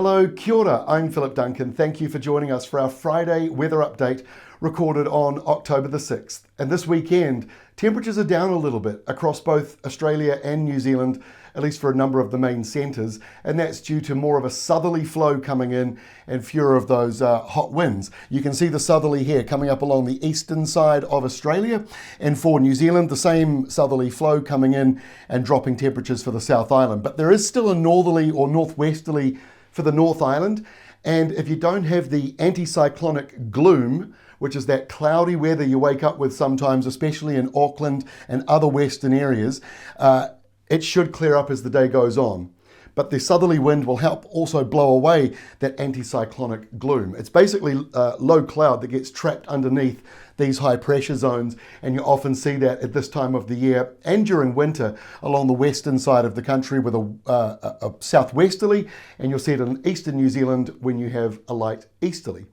Hello, kia ora, I'm Philip Duncan. Thank you for joining us for our Friday weather update recorded on October the 6th. And this weekend, temperatures are down a little bit across both Australia and New Zealand, at least for a number of the main centres, and that's due to more of a southerly flow coming in and fewer of those hot winds. You can see the southerly here coming up along the eastern side of Australia, and for New Zealand, the same southerly flow coming in and dropping temperatures for the South Island. But there is still a northerly or northwesterly for the North Island, and if you don't have the anticyclonic gloom, which is that cloudy weather you wake up with sometimes, especially in Auckland and other western areas, it should clear up as the day goes on. But the southerly wind will help also blow away that anticyclonic gloom. It's basically low cloud that gets trapped underneath these high pressure zones, and you often see that at this time of the year and during winter along the western side of the country with a southwesterly, and you'll see it in eastern New Zealand when you have a light easterly.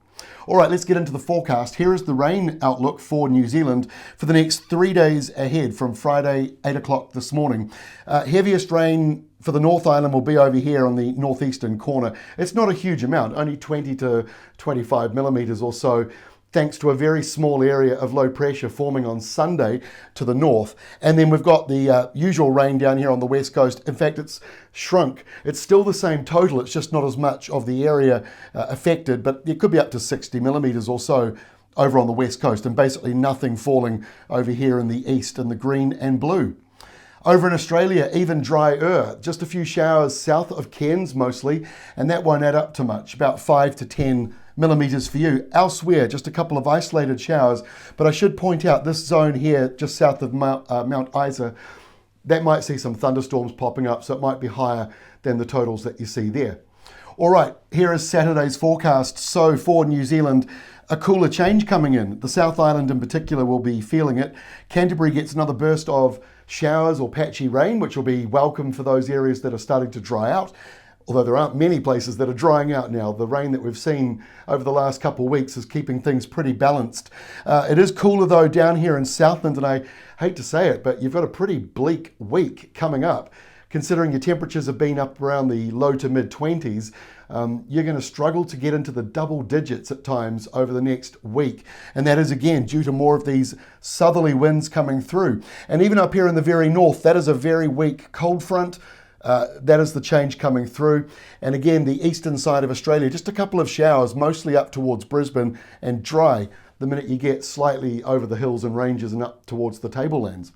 All right, let's get into the forecast. Here is the rain outlook for New Zealand for the next 3 days ahead from Friday, 8 o'clock this morning. Heaviest rain for the North Island will be over here on the northeastern corner. It's not a huge amount, only 20 to 25 millimetres or so, thanks to a very small area of low pressure forming on Sunday to the north. And then we've got the usual rain down here on the west coast. In fact, it's shrunk. It's still the same total. It's just not as much of the area affected, but it could be up to 60 millimetres or so over on the west coast, and basically nothing falling over here in the east in the green and blue. Over in Australia, even drier, just a few showers south of Cairns mostly, and that won't add up to much, about 5 to 10 millimetres for you. Elsewhere, just a couple of isolated showers, but I should point out this zone here, just south of Mount Isa, that might see some thunderstorms popping up, so it might be higher than the totals that you see there. All right, here is Saturday's forecast. So for New Zealand, a cooler change coming in. The South Island in particular will be feeling it. Canterbury gets another burst of showers or patchy rain, which will be welcome for those areas that are starting to dry out. Although there aren't many places that are drying out now. The rain that we've seen over the last couple of weeks is keeping things pretty balanced. It is cooler though down here in Southland, and I hate to say it, but you've got a pretty bleak week coming up. Considering your temperatures have been up around the low to mid 20s, you're going to struggle to get into the double digits at times over the next week. And that is again due to more of these southerly winds coming through. And even up here in the very north, that is a very weak cold front. That is the change coming through. And again, the eastern side of Australia, just a couple of showers, mostly up towards Brisbane, and dry the minute you get slightly over the hills and ranges and up towards the tablelands.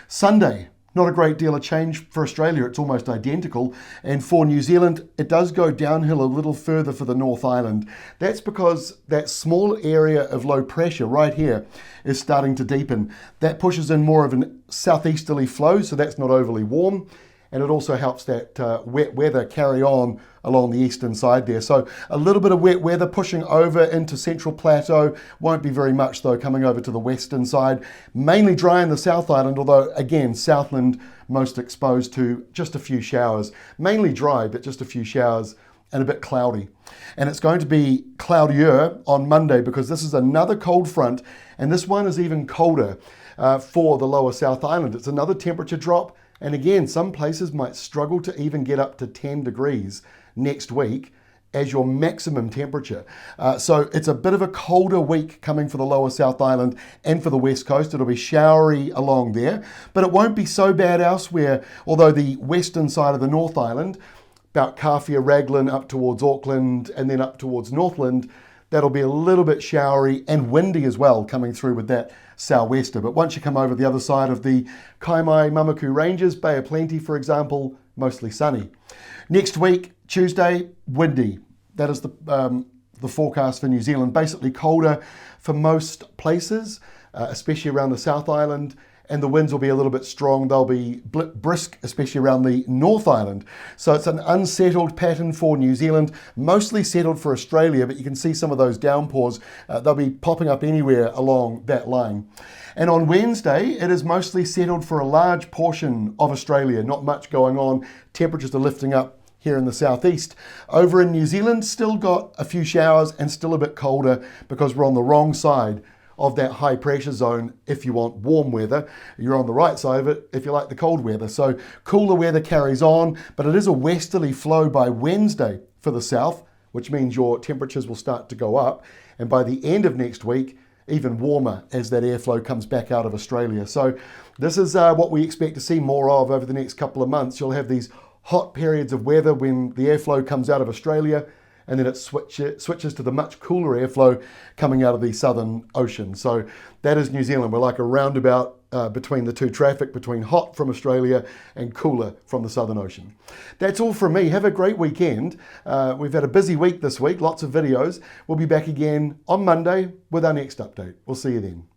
Sunday, not a great deal of change for Australia. It's almost identical. And for New Zealand, it does go downhill a little further for the North Island. That's because that small area of low pressure right here is starting to deepen. That pushes in more of a southeasterly flow, so that's not overly warm. And it also helps that wet weather carry on along the eastern side there. So a little bit of wet weather pushing over into Central Plateau. Won't be very much though coming over to the western side. Mainly dry in the South Island, although again, Southland most exposed to just a few showers. Mainly dry, but just a few showers and a bit cloudy. And it's going to be cloudier on Monday because this is another cold front, and this one is even colder for the lower South Island. It's another temperature drop. And again, some places might struggle to even get up to 10 degrees next week as your maximum temperature. So it's a bit of a colder week coming for the lower South Island and for the west coast. It'll be showery along there, but it won't be so bad elsewhere, although the western side of the North Island, about Kawhia, Raglan, up towards Auckland and then up towards Northland, that'll be a little bit showery and windy as well coming through with that sou'wester. But once you come over the other side of the Kaimai Mamaku Ranges, Bay of Plenty, for example, mostly sunny. Next week, Tuesday, windy. That is the forecast for New Zealand. Basically colder for most places, especially around the South Island. And the winds will be a little bit strong. They'll be brisk, especially around the North Island. So it's an unsettled pattern for New Zealand, mostly settled for Australia, but you can see some of those downpours. They'll be popping up anywhere along that line. And on Wednesday, it is mostly settled for a large portion of Australia. Not much going on. Temperatures are lifting up here in the southeast. Over in New Zealand, still got a few showers and still a bit colder because we're on the wrong side of that high pressure zone. If you want warm weather, you're on the right side of it if you like the cold weather. So cooler weather carries on, but it is a westerly flow by Wednesday for the south, which means your temperatures will start to go up. And by the end of next week, even warmer as that airflow comes back out of Australia. So this is what we expect to see more of over the next couple of months. You'll have these hot periods of weather when the airflow comes out of Australia, and then it switches to the much cooler airflow coming out of the Southern Ocean. So that is New Zealand. We're like a roundabout between the two traffic, between hot from Australia and cooler from the Southern Ocean. That's all from me. Have a great weekend. We've had a busy week this week, lots of videos. We'll be back again on Monday with our next update. We'll see you then.